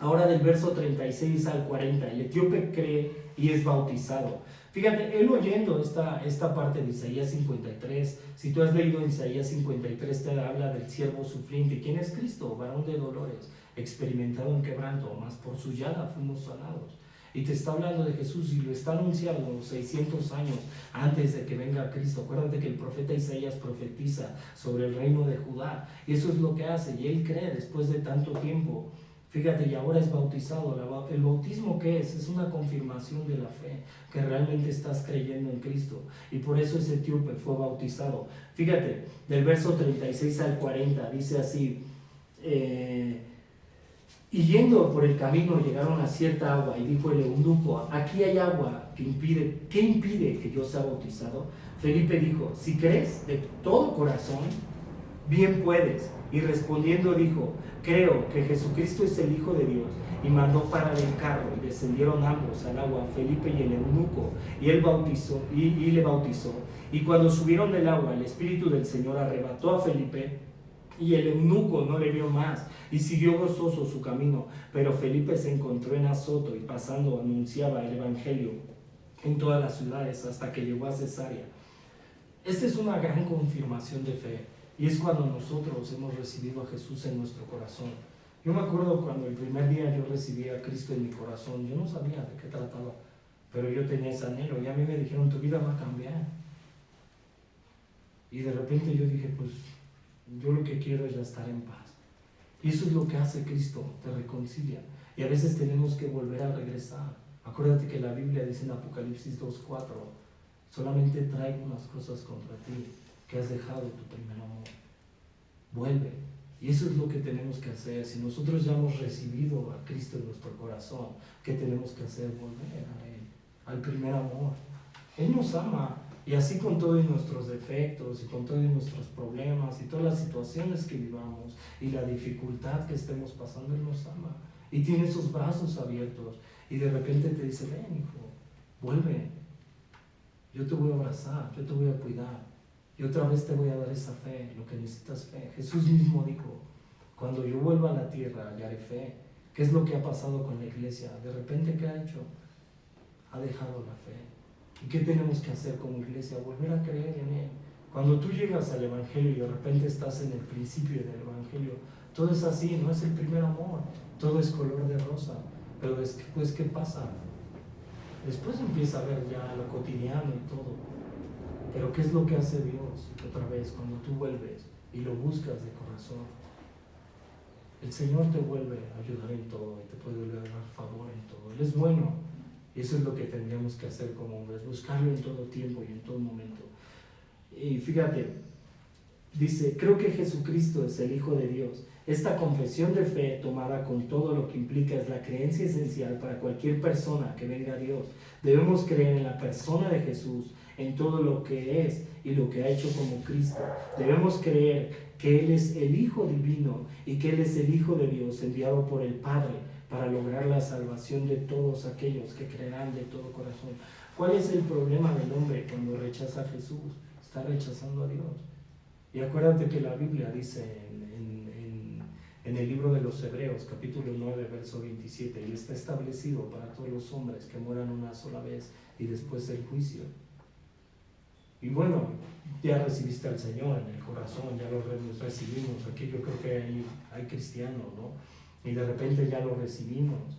ahora del verso 36 al 40, el etíope cree y es bautizado. Fíjate, él oyendo esta parte de Isaías 53, si tú has leído Isaías 53, te habla del siervo sufriente. ¿Quién es Cristo? Varón de dolores, experimentado en quebranto, mas por su llaga fuimos sanados. Y te está hablando de Jesús y lo está anunciando 600 años antes de que venga Cristo. Acuérdate que el profeta Isaías profetiza sobre el reino de Judá. Y eso es lo que hace. Y él cree después de tanto tiempo. Fíjate, y ahora es bautizado. ¿El bautismo qué es? Es una confirmación de la fe, que realmente estás creyendo en Cristo. Y por eso ese etíope fue bautizado. Fíjate, del verso 36 al 40, dice así... Y yendo por el camino llegaron a cierta agua, y dijo el eunuco, aquí hay agua, ¿qué impide que yo sea bautizado? Felipe dijo, si crees de todo corazón, bien puedes. Y respondiendo dijo, creo que Jesucristo es el Hijo de Dios. Y mandó parar el carro, y descendieron ambos al agua, Felipe y el eunuco, y él bautizó, y le bautizó. Y cuando subieron del agua, el Espíritu del Señor arrebató a Felipe, y el eunuco no le vio más, y siguió gozoso su camino. Pero Felipe se encontró en Azoto, y pasando anunciaba el Evangelio en todas las ciudades, hasta que llegó a Cesarea. Esta es una gran confirmación de fe, y es cuando nosotros hemos recibido a Jesús en nuestro corazón. Yo me acuerdo cuando el primer día yo recibí a Cristo en mi corazón, yo no sabía de qué trataba, pero yo tenía ese anhelo, y a mí me dijeron, tu vida va a cambiar. Y de repente yo dije, pues yo lo que quiero es ya estar en paz. Y eso es lo que hace Cristo, te reconcilia. Y a veces tenemos que volver a regresar. Acuérdate que la Biblia dice en Apocalipsis 2:4, solamente traigo unas cosas contra ti, que has dejado tu primer amor. Vuelve. Y eso es lo que tenemos que hacer. Si nosotros ya hemos recibido a Cristo en nuestro corazón, ¿qué tenemos que hacer? Volver a Él, al primer amor. Él nos ama. Y así con todos nuestros defectos y con todos nuestros problemas y todas las situaciones que vivamos y la dificultad que estemos pasando, Él nos ama. Y tiene esos brazos abiertos. Y de repente te dice, ven hijo, vuelve. Yo te voy a abrazar, yo te voy a cuidar. Y otra vez te voy a dar esa fe, lo que necesitas fe. Jesús mismo dijo, cuando yo vuelva a la tierra hallaré fe. ¿Qué es lo que ha pasado con la iglesia? De repente, ¿qué ha hecho? Ha dejado la fe. ¿Y qué tenemos que hacer como iglesia? Volver a creer en Él. Cuando tú llegas al Evangelio y de repente estás en el principio del Evangelio, todo es así, no es el primer amor, todo es color de rosa. Pero después, ¿qué pasa? Después empieza a ver ya lo cotidiano y todo. Pero ¿qué es lo que hace Dios? Otra vez, cuando tú vuelves y lo buscas de corazón, el Señor te vuelve a ayudar en todo y te puede dar favor en todo. Él es bueno. Y eso es lo que tendríamos que hacer como hombres, buscarlo en todo tiempo y en todo momento. Y fíjate, dice, creo que Jesucristo es el Hijo de Dios. Esta confesión de fe tomada con todo lo que implica es la creencia esencial para cualquier persona que venga a Dios. Debemos creer en la persona de Jesús, en todo lo que es y lo que ha hecho como Cristo. Debemos creer que Él es el Hijo divino y que Él es el Hijo de Dios enviado por el Padre para lograr la salvación de todos aquellos que creerán de todo corazón. ¿Cuál es el problema del hombre cuando rechaza a Jesús? Está rechazando a Dios. Y acuérdate que la Biblia dice en el libro de los Hebreos, capítulo 9, verso 27, y está establecido para todos los hombres que mueran una sola vez y después el juicio. Y bueno, ya recibiste al Señor en el corazón, ya lo recibimos. Aquí yo creo que hay cristianos, ¿no? Y de repente ya lo recibimos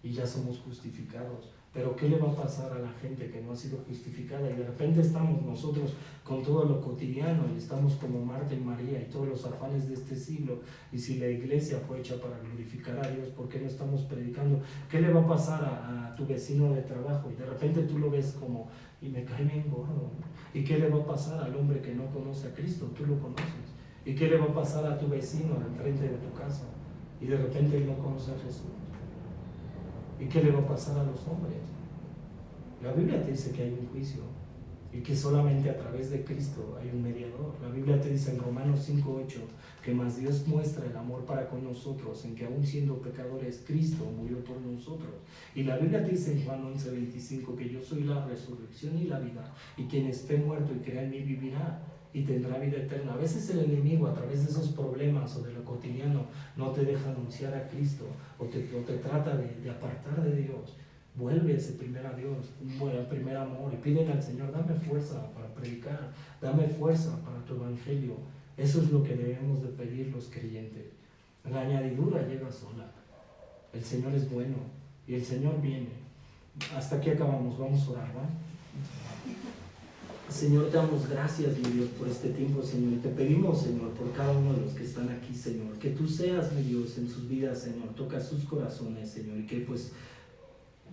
y ya somos justificados. Pero ¿qué le va a pasar a la gente que no ha sido justificada? Y de repente estamos nosotros con todo lo cotidiano y estamos como Marta y María y todos los afanes de este siglo. Y si la iglesia fue hecha para glorificar a Dios, ¿por qué no estamos predicando? ¿Qué le va a pasar a tu vecino de trabajo? Y de repente tú lo ves como, y me cae bien gordo. ¿Y qué le va a pasar al hombre que no conoce a Cristo? Tú lo conoces. ¿Y qué le va a pasar a tu vecino al frente de tu casa? Y de repente él no conoce a Jesús. ¿Y qué le va a pasar a los hombres? La Biblia te dice que hay un juicio y que solamente a través de Cristo hay un mediador. La Biblia te dice en Romanos 5:8 que más Dios muestra el amor para con nosotros en que aún siendo pecadores Cristo murió por nosotros. Y la Biblia te dice en Juan 11:25 que yo soy la resurrección y la vida, y quien esté muerto y crea en mí vivirá y tendrá vida eterna. A veces el enemigo, a través de esos problemas o de lo cotidiano, no te deja anunciar a Cristo o te trata de apartar de Dios. Vuelve ese primer a Dios, el primer amor, y pídele al Señor: dame fuerza para predicar, dame fuerza para tu evangelio. Eso es lo que debemos de pedir los creyentes. La añadidura llega sola. El Señor es bueno y el Señor viene. Hasta aquí acabamos, vamos a orar, ¿va? Señor, te damos gracias, mi Dios, por este tiempo, Señor, y te pedimos, Señor, por cada uno de los que están aquí, Señor, que tú seas, mi Dios, en sus vidas, Señor, toca sus corazones, Señor, y que pues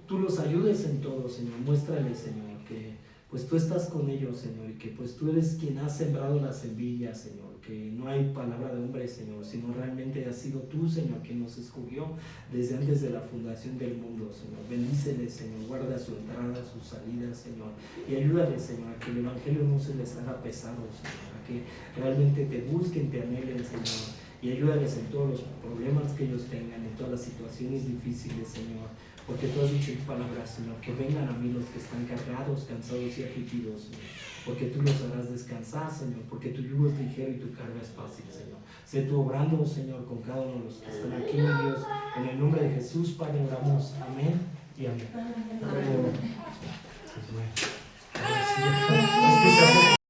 tú los ayudes en todo, Señor. Muéstrales, Señor, que pues tú estás con ellos, Señor, y que pues tú eres quien ha sembrado la semilla, Señor, que no hay palabra de hombre, Señor, sino realmente has sido tú, Señor, quien nos escogió desde antes de la fundación del mundo, Señor. Bendíceles, Señor, guarda su entrada, sus salidas, Señor, y ayúdales, Señor, a que el evangelio no se les haga pesado, Señor, a que realmente te busquen, te anhelen, Señor, y ayúdales en todos los problemas que ellos tengan, en todas las situaciones difíciles, Señor. Porque tú has dicho en tu palabra, Señor, que vengan a mí los que están cargados, cansados y afligidos, Señor, porque tú los harás descansar, Señor, porque tu yugo es ligero y tu carga es fácil, Señor. Sé tú obrando, Señor, con cada uno de los que están aquí, mi Dios. En el nombre de Jesús, Padre, oramos. Amén y amén. Amén.